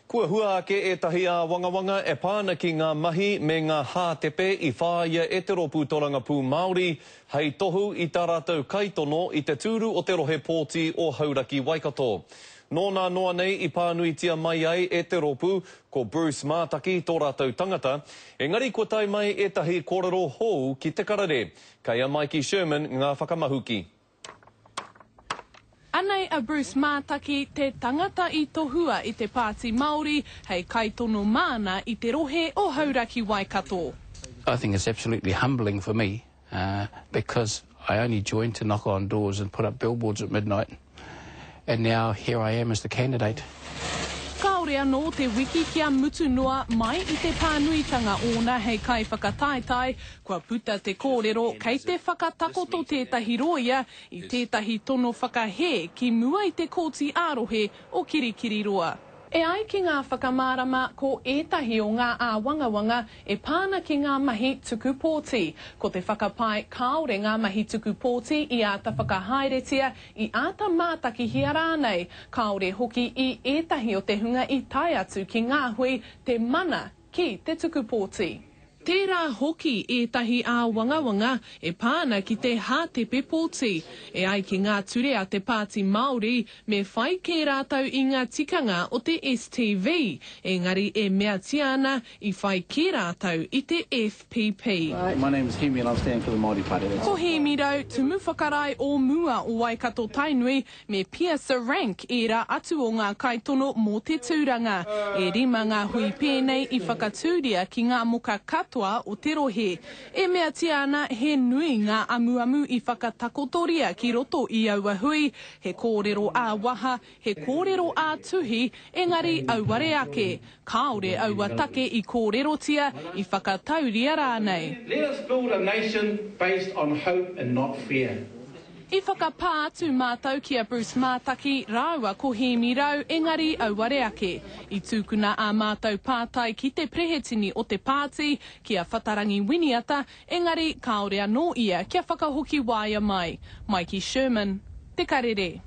Kua hua ake e tahi a wangawanga e pāna ki ngā mahi me ngā hātepe I whāia e te ropu toranga pū Māori hei tohu I tā rātou kaitono I te tūru o te rohe pōti o Hauraki Waikato. Nōna noa nei I pānuitia mai ai e te ropu ko Bruce Mātaki tō rātou tangata. Engari kua tai mai e tahi kōrero hou ki te karare. Kei a Mikey Sherman ngā whakamahuki. Anei a Bruce Mātaki te tangata I tohua I te pāti Māori hei kaitono mana I te rohe o Hauraki Waikato. I think it's absolutely humbling for me because I only joined to knock on doors and put up billboards at midnight, and now here I am as the candidate. Kaore anō te wiki kia mutu noa mai I te pānuitanga ōna hei kai whakataetai, kua puta te kōrero kei te whakatakoto tētahi roia I tētahi tono whakahe ki mua I te kōti ārohe o Kirikiri roa. E ai ki ngā whakamārama ko ētahi o ngā āwangawanga e pāna ki ngā mahi tuku pōti. Ko te whakapai kaore ngā mahi tuku pōti I āta whakahaeretia I āta Mātaki hia rānei. Kaore hoki I ētahi o te hunga I tai atu ki ngā hui te mana ki te tuku pōti. Tērā hoki ētahi āwangawanga e pāna ki te hātepe pōti. E ai ki ngā ture a te pāti Māori me whai kē rātau I ngā tikanga o te STV. Engari e mea tiana I whai kē rātau I te FPP. Hi, my name is Hemi and I'm standing for the Māori Party. Ko Hemi rau, tumu whakarai o mua o Waikato Tainui me Pia Sarank e rā atu o ngā kaitono mō te tūranga. E rima ngā hui pēnei I whakatūria ki ngā moka katoa o te rohe. E mea tiana he nui ngā amuamu I whakatakotoria ki roto I aua hui, he kōrero āwaha, he kōrero ātuhi, engari auare ake. Kāore aua take I kōrerotia I whakatauria rānei. Let us build a nation based on hope and not fear. I whakapā atu mātau ki a Bruce Mātaki, rāua ko Hemi rau, engari auare ake. I tūkuna a mātau pātai ki te prehetini o te pāti, ki a whatarangi winiata, engari kāore anō ia kia whakahoki waia mai. Mikey Sherman, Te Karere.